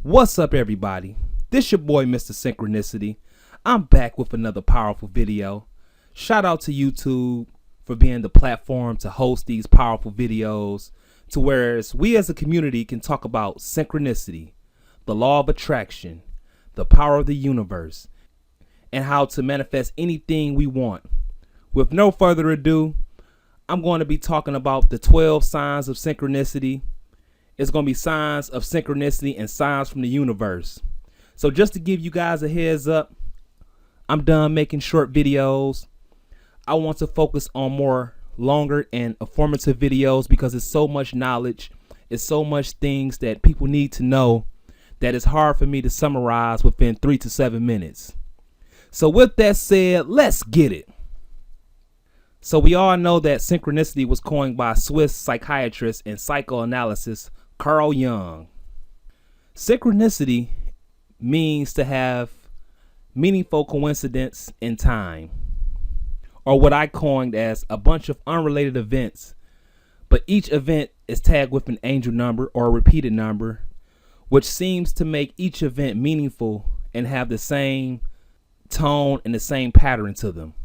What's up, everybody? This your boy Mr. Synchronicity. I'm back with another powerful video. Shout out to YouTube for being the platform to host these powerful videos, to whereas we as a community can talk about synchronicity, the law of attraction, the power of the universe, and how to manifest anything we want. With no further ado, I'm going to be talking about the 12 signs of synchronicity. It's going to be signs of synchronicity and signs from the universe. So just to give you guys a heads up, I'm done making short videos. I want to focus on more longer and informative videos because it's so much knowledge. It's so much things that people need to know that it's hard for me to summarize within 3 to 7 minutes. So with that said, let's get it. So we all know that synchronicity was coined by Swiss psychiatrist and psychoanalyst Carl Jung. Synchronicity means to have meaningful coincidence in time, or what I coined as a bunch of unrelated events, but each event is tagged with an angel number or a repeated number, which seems to make each event meaningful and have the same tone and the same pattern to them.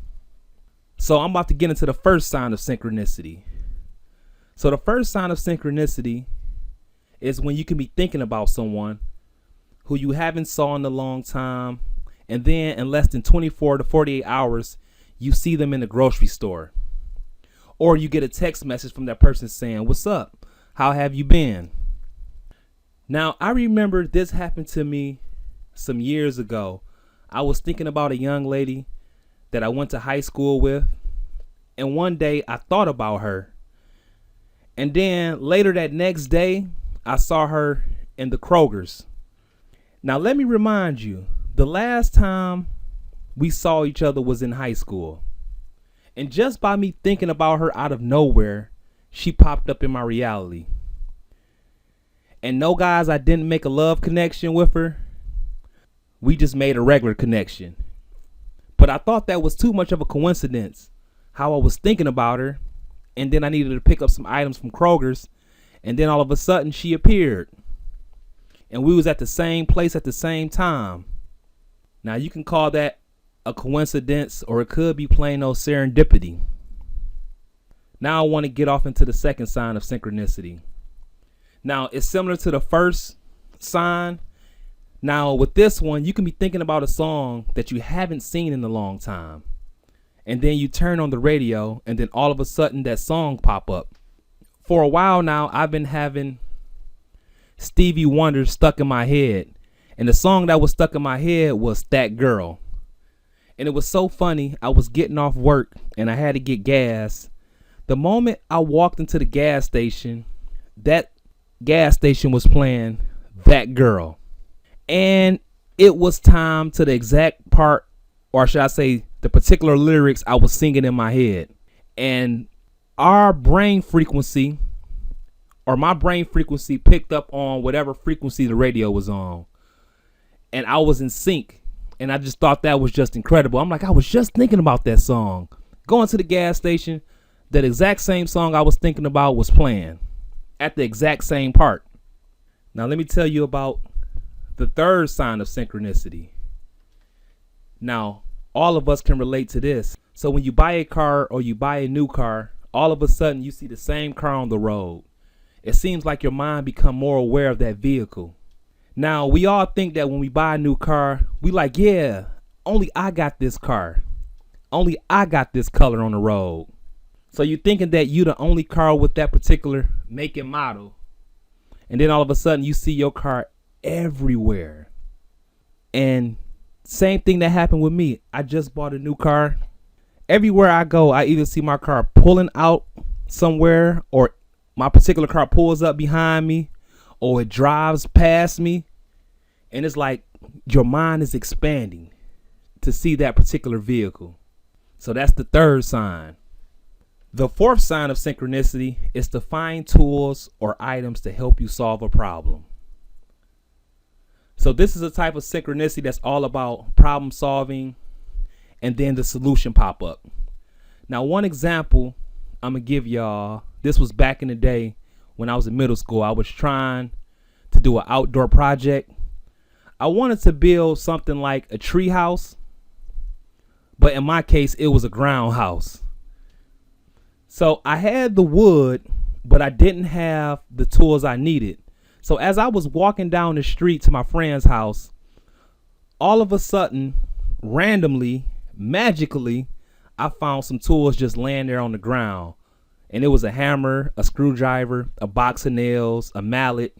So I'm about to get into the first sign of synchronicity. So the first sign of synchronicity is when you can be thinking about someone who you haven't saw in a long time, and then in less than 24 to 48 hours, you see them in the grocery store. Or you get a text message from that person saying, "What's up? How have you been?" Now, I remember this happened to me some years ago. I was thinking about a young lady that I went to high school with, and one day I thought about her. And then later that next day, I saw her in the Kroger's. Now let me remind you, the last time we saw each other was in high school. And just by me thinking about her out of nowhere, she popped up in my reality. And no, guys, I didn't make a love connection with her. We just made a regular connection. But I thought that was too much of a coincidence, how I was thinking about her, and then I needed to pick up some items from Kroger's, and then all of a sudden she appeared. And we was at the same place at the same time. Now you can call that a coincidence, or it could be plain old serendipity. Now I want to get off into the second sign of synchronicity. Now it's similar to the first sign. Now with this one, you can be thinking about a song that you haven't seen in a long time, and then you turn on the radio, and then all of a sudden that song pop up. For a while now, I've been having Stevie Wonder stuck in my head, and the song that was stuck in my head was That Girl. And it was so funny. I was getting off work and I had to get gas. The moment I walked into the gas station, that gas station was playing That Girl. And it was time to the exact part, or should I say the particular lyrics I was singing in my head. And our brain frequency, or my brain frequency, picked up on whatever frequency the radio was on. And I was in sync. And I just thought that was just incredible. I'm like, I was just thinking about that song. Going to the gas station, that exact same song I was thinking about was playing at the exact same part. Now let me tell you about the third sign of synchronicity. Now, all of us can relate to this. So when you buy a car or you buy a new car, all of a sudden you see the same car on the road. It seems like your mind become more aware of that vehicle. Now, we all think that when we buy a new car, we like, yeah, only I got this car. Only I got this color on the road. So you're thinking that you the only car with that particular make and model. And then all of a sudden you see your car everywhere. And same thing that happened with me. I just bought a new car. Everywhere I go, I either see my car pulling out somewhere, or my particular car pulls up behind me, or it drives past me. And it's like your mind is expanding to see that particular vehicle. So that's the third sign. The fourth sign of synchronicity is to find tools or items to help you solve a problem. So this is a type of synchronicity that's all about problem solving, and then the solution pop up. Now, one example I'm gonna give y'all, this was back in the day when I was in middle school. I was trying to do an outdoor project, I wanted to build something like a tree house, but in my case, it was a ground house. So I had the wood, but I didn't have the tools I needed. So as I was walking down the street to my friend's house, all of a sudden, randomly, magically, I found some tools just laying there on the ground. And it was a hammer, a screwdriver, a box of nails, a mallet.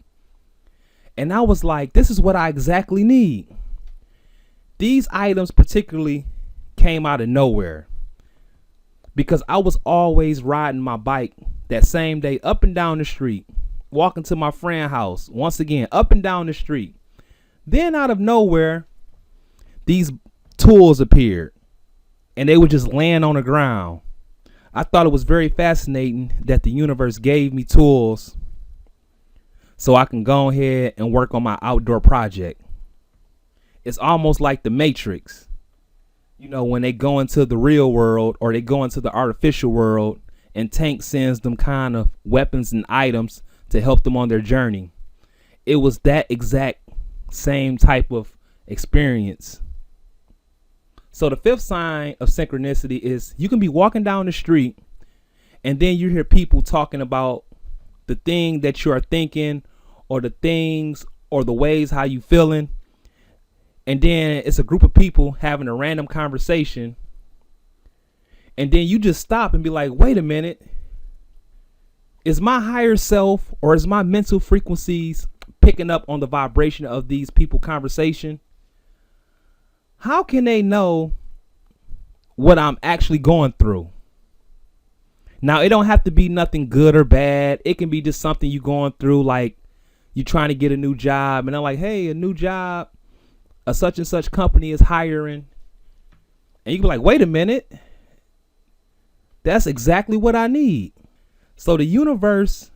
And I was like, this is what I exactly need. These items particularly came out of nowhere because I was always riding my bike that same day up and down the street, walking to my friend's house, once again, up and down the street. Then out of nowhere, these tools appeared and they were just laying on the ground. I thought it was very fascinating that the universe gave me tools so I can go ahead and work on my outdoor project. It's almost like the Matrix. You know, when they go into the real world or they go into the artificial world and Tank sends them kind of weapons and items to help them on their journey. It was that exact same type of experience. So the fifth sign of synchronicity is you can be walking down the street and then you hear people talking about the thing that you are thinking or the things or the ways how you feeling. And then it's a group of people having a random conversation. And then you just stop and be like, wait a minute. Is my higher self or is my mental frequencies picking up on the vibration of these people conversation? How can they know what I'm actually going through? Now, it don't have to be nothing good or bad. It can be just something you going through, like you trying to get a new job. And they're like, hey, a new job, a such and such company is hiring. And you can be like, wait a minute. That's exactly what I need. So the universe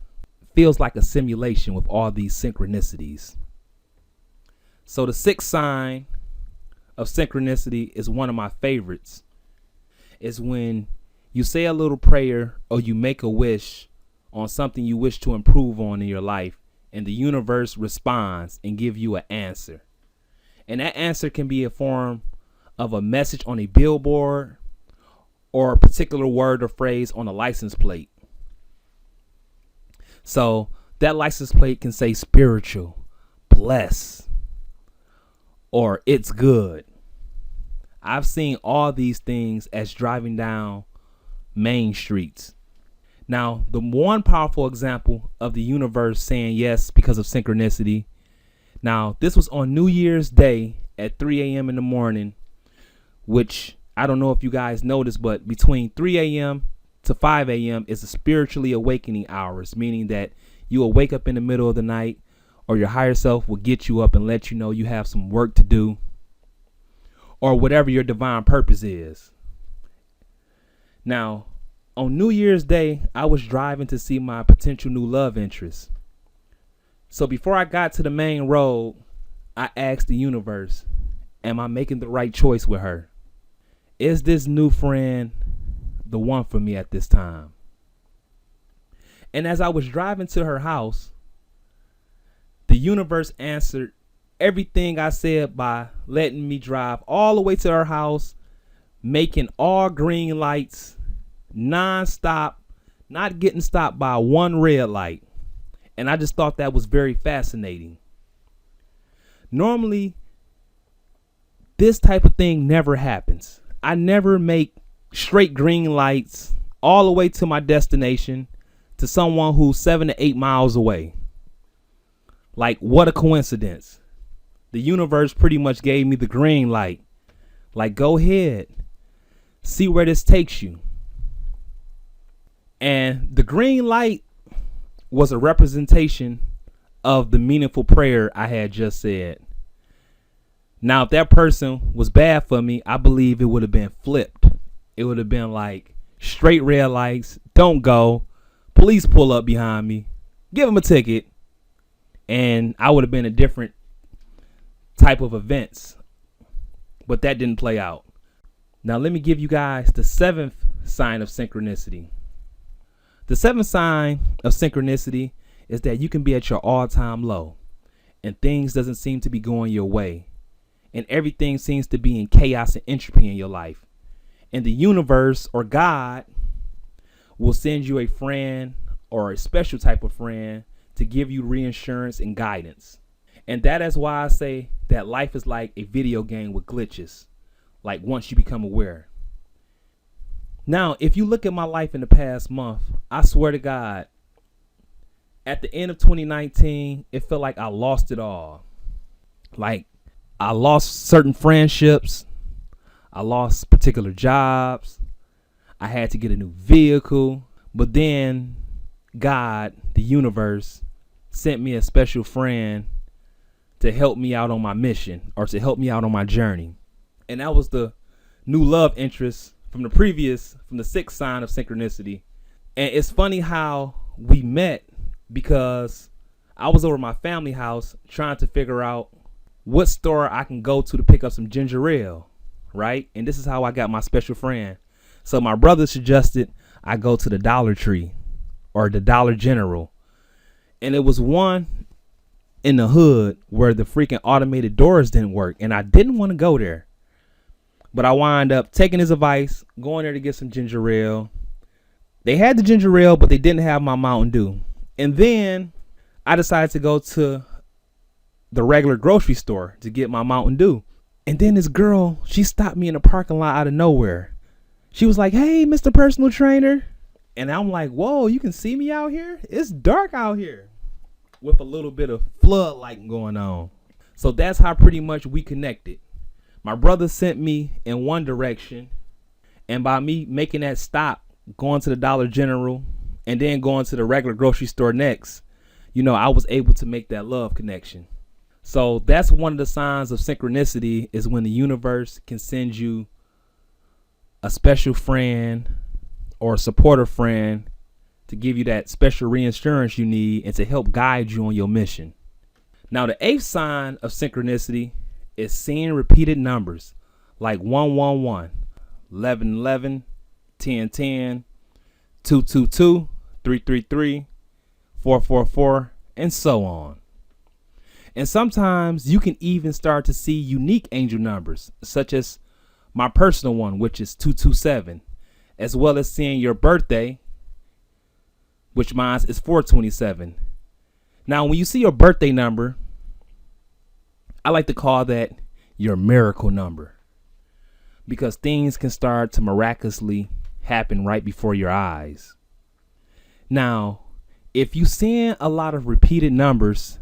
feels like a simulation with all these synchronicities. So the sixth sign of synchronicity is one of my favorites. Is when you say a little prayer or you make a wish on something you wish to improve on in your life, and the universe responds and give you an answer. And that answer can be a form of a message on a billboard or a particular word or phrase on a license plate. So that license plate can say spiritual, bless, or it's good. I've seen all these things as driving down main streets. Now, the one powerful example of the universe saying yes because of synchronicity. Now, this was on New Year's Day at 3 a.m. in the morning, which I don't know if you guys noticed, but between 3 a.m. to 5 a.m. is the spiritually awakening hours, meaning that you will wake up in the middle of the night or your higher self will get you up and let you know you have some work to do or whatever your divine purpose is. Now, on New Year's Day, I was driving to see my potential new love interest. So before I got to the main road, I asked the universe, am I making the right choice with her? Is this new friend the one for me at this time? And as I was driving to her house, the universe answered everything I said by letting me drive all the way to her house, making all green lights, non-stop, not getting stopped by one red light. And I just thought that was very fascinating. Normally, this type of thing never happens. I never make straight green lights all the way to my destination to someone who's 7 to 8 miles away. Like, what a coincidence. The universe pretty much gave me the green light. Like, go ahead. See where this takes you. And the green light was a representation of the meaningful prayer I had just said. Now, if that person was bad for me, I believe it would have been flipped. It would have been like straight red lights, don't go, police pull up behind me, give them a ticket, and I would have been a different type of events. But that didn't play out. Now, let me give you guys the seventh sign of synchronicity. The seventh sign of synchronicity is that you can be at your all-time low. and things doesn't seem to be going your way, and everything seems to be in chaos and entropy in your life. And the universe or God will send you a friend or a special type of friend to give you reassurance and guidance. And that is why I say that life is like a video game with glitches, like once you become aware. Now, if you look at my life in the past month, I swear to God, at the end of 2019, it felt like I lost it all. Like I lost certain friendships. I lost particular jobs. I had to get a new vehicle. But then God, the universe, sent me a special friend to help me out on my mission, or to help me out on my journey. And that was the new love interest from the sixth sign of synchronicity. And it's funny how we met, because I was over at my family house trying to figure out what store I can go to pick up some ginger ale, right? And this is how I got my special friend. So my brother suggested I go to the Dollar Tree or the Dollar General. And it was one in the hood where the freaking automated doors didn't work, and I didn't want to go there. But I wind up taking his advice, going there to get some ginger ale. They had the ginger ale, but they didn't have my Mountain Dew. And then I decided to go to the regular grocery store to get my Mountain Dew. And then this girl, she stopped me in the parking lot out of nowhere. She was like, "Hey, Mr. Personal Trainer." And I'm like, "Whoa, you can see me out here? It's dark out here," with a little bit of floodlight going on. So that's how pretty much we connected. My brother sent me in one direction, and by me making that stop, going to the Dollar General and then going to the regular grocery store next, I was able to make that love connection. So that's one of the signs of synchronicity, is when the universe can send you a special friend or a supportive friend to give you that special reassurance you need and to help guide you on your mission. Now, the eighth sign of synchronicity is seeing repeated numbers like 111, 1111, 1010, 222, 333, 444, and so on. And sometimes you can even start to see unique angel numbers, such as my personal one, which is 227, as well as seeing your birthday, which mine is 427. Now, when you see your birthday number, I like to call that your miracle number, because things can start to miraculously happen right before your eyes. Now, if you're seeing a lot of repeated numbers,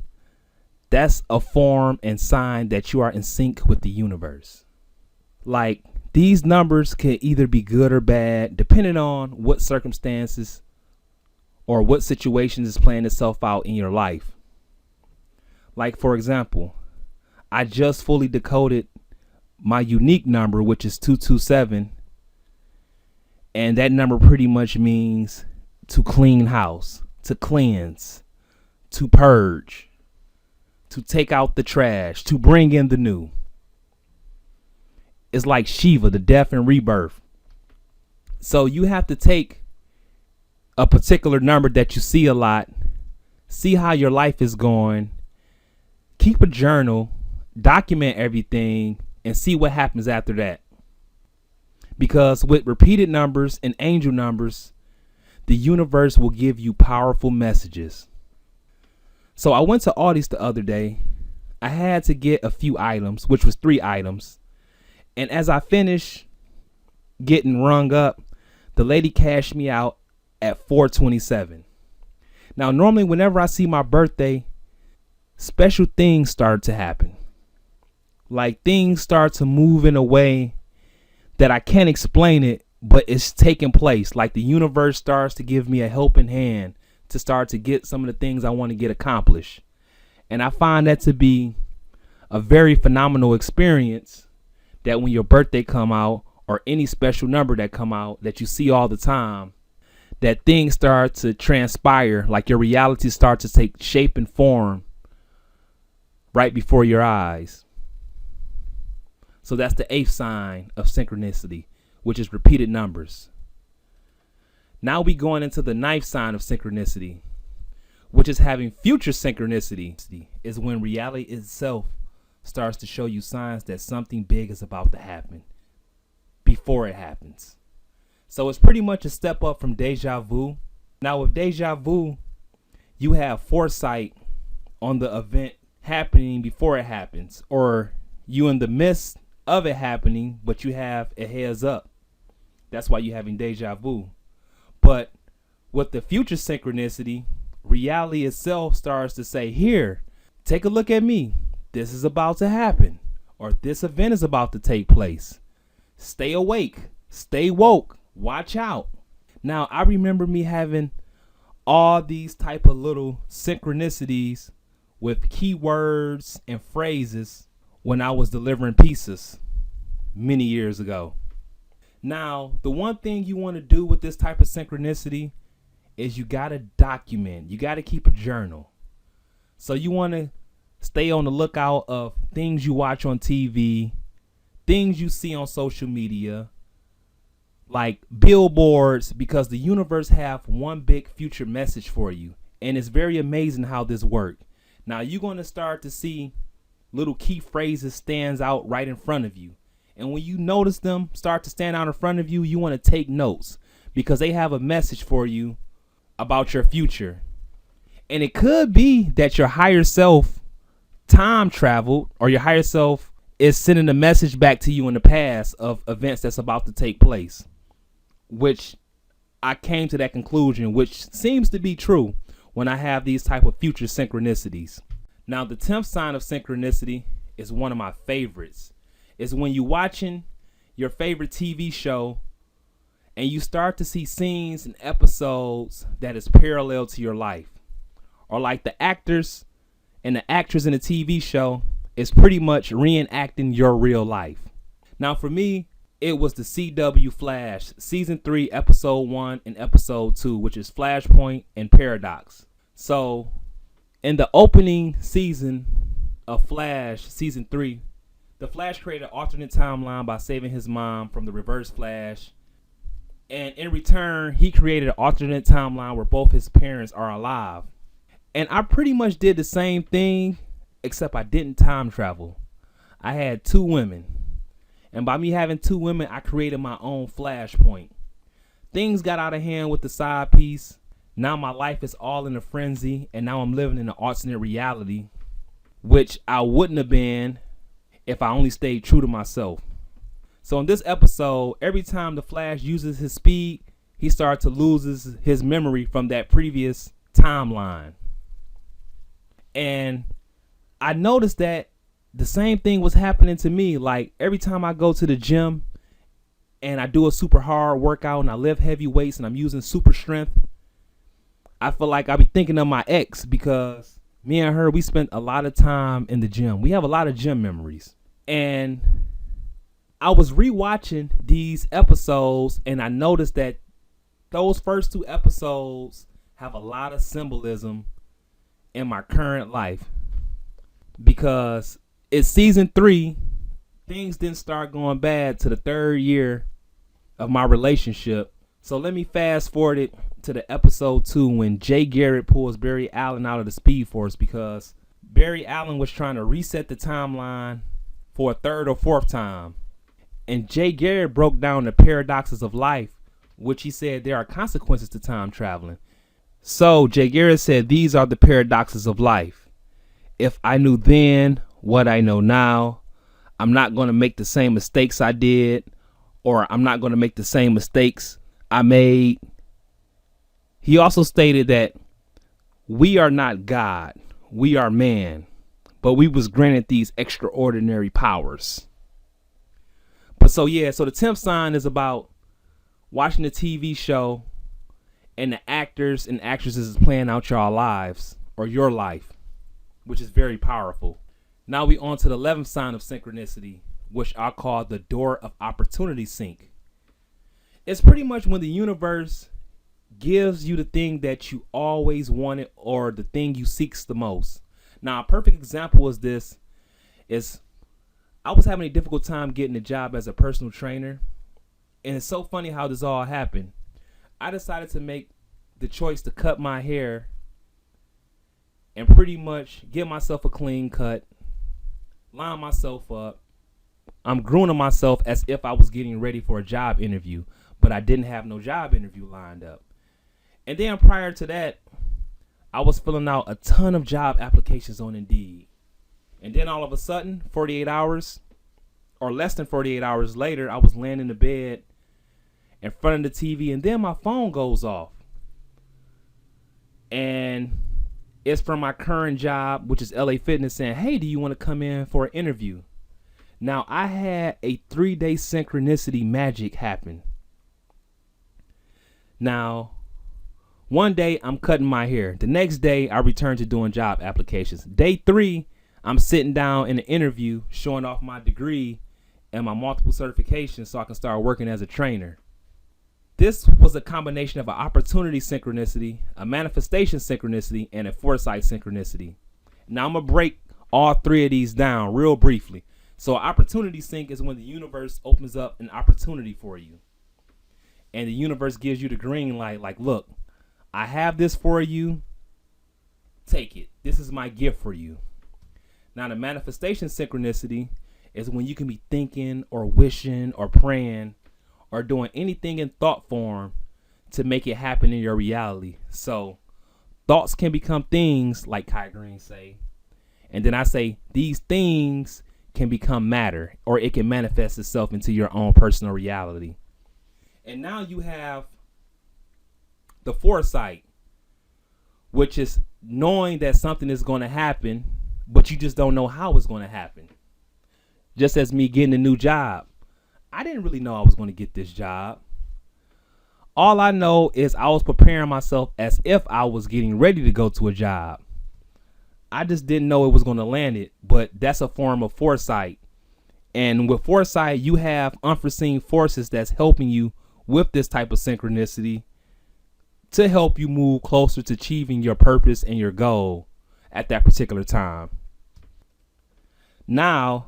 that's a form and sign that you are in sync with the universe. Like, these numbers can either be good or bad, depending on what circumstances or what situations is playing itself out in your life. Like, for example, I just fully decoded my unique number, which is 227. And that number pretty much means to clean house, to cleanse, to purge, to take out the trash, to bring in the new. It's like Shiva, the death and rebirth. So you have to take a particular number that you see a lot, see how your life is going, keep a journal, document everything, and see what happens after that. Because with repeated numbers and angel numbers, the universe will give you powerful messages. So I went to Aldi's the other day. I had to get a few items, which was 3 items. And as I finished getting rung up, the lady cashed me out at $427. Now, normally whenever I see my birthday, special things start to happen. Like, things start to move in a way that I can't explain it, but it's taking place. Like, the universe starts to give me a helping hand to start to get some of the things I want to get accomplished. And I find that to be a very phenomenal experience, that when your birthday come out, or any special number that come out that you see all the time, that things start to transpire, like your reality starts to take shape and form right before your eyes. So that's the 8th sign of synchronicity, which is repeated numbers. Now we going into the 9th sign of synchronicity, which is having future synchronicity, is when reality itself starts to show you signs that something big is about to happen before it happens. So it's pretty much a step up from deja vu. Now with deja vu, you have foresight on the event happening before it happens, or you in the midst of it happening, but you have a heads up. That's why you're having deja vu. But with the future synchronicity, reality itself starts to say, here, take a look at me. This is about to happen, or this event is about to take place. Stay awake, stay woke, watch out. Now, I remember me having all these type of little synchronicities with keywords and phrases when I was delivering pieces many years ago. Now, the one thing you want to do with this type of synchronicity is you got to document. You got to keep a journal. So you want to stay on the lookout of things you watch on TV, things you see on social media, like billboards, because the universe have one big future message for you. And it's very amazing how this works. Now you're going to start to see little key phrases stands out right in front of you. And when you notice them start to stand out in front of you, you want to take notes because they have a message for you about your future. And it could be that your higher self time traveled, or your higher self is sending a message back to you in the past of events that's about to take place, which I came to that conclusion, which seems to be true when I have these type of future synchronicities. Now, the 10th sign of synchronicity is one of my favorites. It's when you're watching your favorite TV show and you start to see scenes and episodes that is parallel to your life. Or like the actors and the actress in the TV show is pretty much reenacting your real life. Now for me, it was the CW Flash, season 3, episode 1 and episode 2, which is Flashpoint and Paradox. So in the opening season of Flash, season 3, the Flash created an alternate timeline by saving his mom from the reverse Flash. And in return, he created an alternate timeline where both his parents are alive. And I pretty much did the same thing, except I didn't time travel. I had 2 women. And by me having 2 women, I created my own Flashpoint. Things got out of hand with the side piece. Now my life is all in a frenzy. And now I'm living in an alternate reality, which I wouldn't have been if I only stayed true to myself. So in this episode, every time the Flash uses his speed, he starts to lose his memory from that previous timeline. And I noticed that the same thing was happening to me. Like every time I go to the gym and I do a super hard workout and I lift heavy weights and I'm using super strength, I feel like I be thinking of my ex, because me and her, we spent a lot of time in the gym. We have a lot of gym memories. And I was rewatching these episodes and I noticed that those first 2 episodes have a lot of symbolism in my current life, because it's season 3. Things didn't start going bad to the 3rd year of my relationship. So let me fast forward it to the episode 2 when Jay Garrett pulls Barry Allen out of the Speed Force, because Barry Allen was trying to reset the timeline for a 3rd or 4th time. And Jay Garrett broke down the paradoxes of life, which he said there are consequences to time traveling. So Jay Garrett said these are the paradoxes of life. If I knew then what I know now, I'm not going to make the same mistakes I did, or I'm not going to make the same mistakes I made. He also stated that we are not God, we are man, but we was granted these extraordinary powers. But so the 10th sign is about watching the TV show and the actors and actresses is playing out your lives, or your life, which is very powerful. Now we on to the 11th sign of synchronicity, which I call the door of opportunity sync. It's pretty much when the universe gives you the thing that you always wanted, or the thing you seek the most. Now a perfect example is this is I was having a difficult time getting a job as a personal trainer. And it's so funny how this all happened. I decided to make the choice to cut my hair and pretty much get myself a clean cut, line myself up. I'm grooming myself as if I was getting ready for a job interview, but I didn't have no job interview lined up. And then prior to that, I was filling out a ton of job applications on Indeed. And then all of a sudden, 48 hours or less than 48 hours later, I was laying in the bed in front of the TV, and then my phone goes off. And it's from my current job, which is LA Fitness, saying, hey, do you want to come in for an interview? Now, I had a 3-day synchronicity magic happen. Now, one day I'm cutting my hair. The next day I return to doing job applications. Day 3, I'm sitting down in an interview showing off my degree and my multiple certifications so I can start working as a trainer. This was a combination of an opportunity synchronicity, a manifestation synchronicity, and a foresight synchronicity. Now I'm going to break all 3 of these down real briefly. So opportunity sync is when the universe opens up an opportunity for you. And the universe gives you the green light, like, look, I have this for you. Take it. This is my gift for you. Now, the manifestation synchronicity is when you can be thinking or wishing or praying or doing anything in thought form to make it happen in your reality. So thoughts can become things, like Kai Green say. And then I say these things can become matter, or it can manifest itself into your own personal reality. And now you have the foresight, which is knowing that something is going to happen, but you just don't know how it's going to happen. Just as me getting a new job. I didn't really know I was going to get this job. All I know is I was preparing myself as if I was getting ready to go to a job. I just didn't know it was going to land it, but that's a form of foresight. And with foresight, you have unforeseen forces that's helping you with this type of synchronicity to help you move closer to achieving your purpose and your goal at that particular time. Now,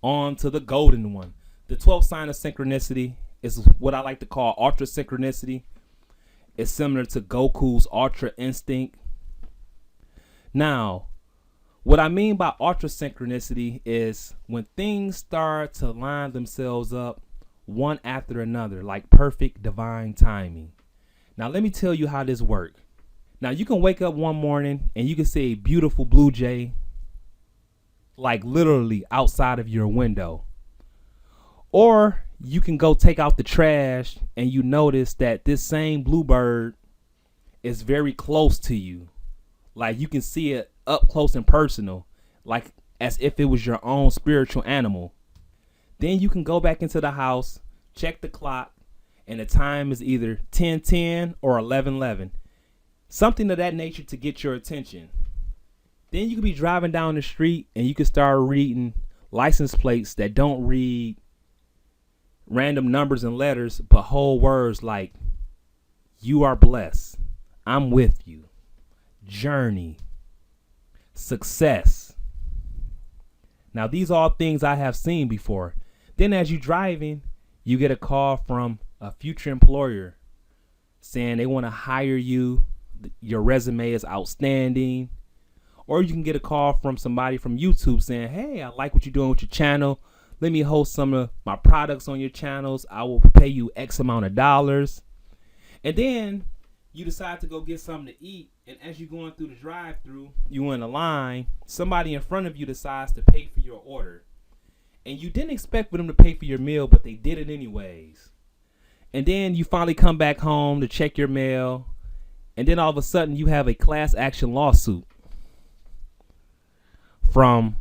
on to the golden one. The 12th sign of synchronicity is what I like to call ultra synchronicity. It's similar to Goku's ultra instinct. Now, what I mean by ultra synchronicity is when things start to line themselves up one after another, like perfect divine timing. Now, let me tell you how this works. Now, you can wake up one morning and you can see a beautiful blue jay, like literally outside of your window. Or you can go take out the trash and you notice that this same bluebird is very close to you. Like you can see it up close and personal, like as if it was your own spiritual animal. Then you can go back into the house, check the clock, and the time is either 10:10 or 11:11. Something of that nature to get your attention. Then you can be driving down the street and you can start reading license plates that don't read random numbers and letters, but whole words like, you are blessed, I'm with you, journey, success. Now, these are all things I have seen before. Then as you're driving, you get a call from a future employer saying they want to hire you. Your resume is outstanding. Or you can get a call from somebody from YouTube saying, hey, I like what you're doing with your channel. Let me host some of my products on your channels. I will pay you X amount of dollars. And then you decide to go get something to eat. And as you're going through the drive-thru, you in a line, somebody in front of you decides to pay for your order. And you didn't expect for them to pay for your meal, but they did it anyways. And then you finally come back home to check your mail. And then all of a sudden you have a class action lawsuit from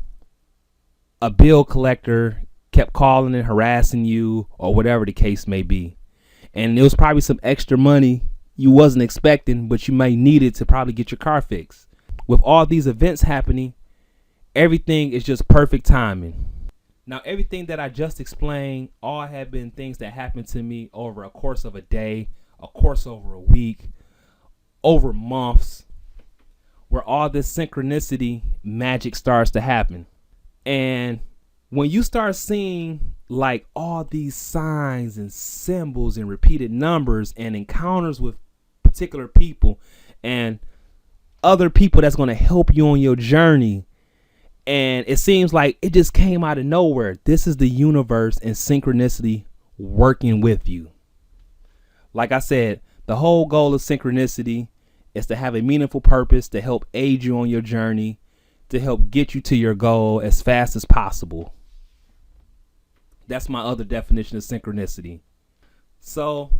a bill collector kept calling and harassing you or whatever the case may be. And it was probably some extra money you wasn't expecting, but you may need it to probably get your car fixed. With all these events happening, everything is just perfect timing. Now, everything that I just explained, all have been things that happened to me over a course of a day, a course over a week, over months, where all this synchronicity magic starts to happen. And when you start seeing like all these signs and symbols and repeated numbers and encounters with particular people and other people that's going to help you on your journey. And it seems like it just came out of nowhere. This is the universe and synchronicity working with you. Like I said, the whole goal of synchronicity is to have a meaningful purpose to help aid you on your journey, to help get you to your goal as fast as possible. That's my other definition of synchronicity. So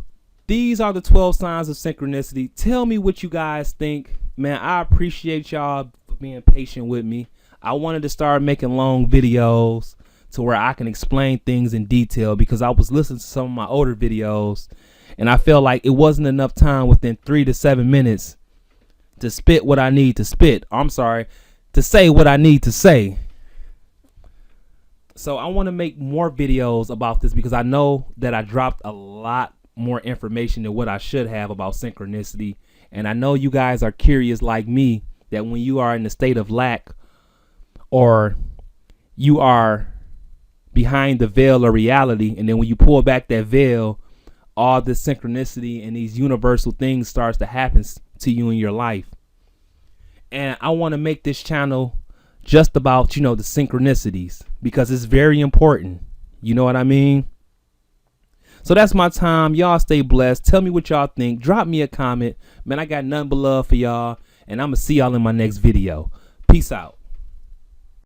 these are the 12 signs of synchronicity. Tell me what you guys think. Man, I appreciate y'all for being patient with me. I wanted to start making long videos to where I can explain things in detail, because I was listening to some of my older videos and I felt like it wasn't enough time within 3 to 7 minutes to spit what I need to spit. To say what I need to say. So I want to make more videos about this, because I know that I dropped a lot more information than what I should have about synchronicity. And I know you guys are curious like me, that when you are in a state of lack, or you are behind the veil of reality, and then when you pull back that veil, all this synchronicity and these universal things starts to happen to you in your life. And I want to make this channel just about, the synchronicities, because it's very important. You know what I mean? So that's my time. Y'all stay blessed. Tell me what y'all think. Drop me a comment. Man, I got nothing but love for y'all, and I'm going to see y'all in my next video. Peace out.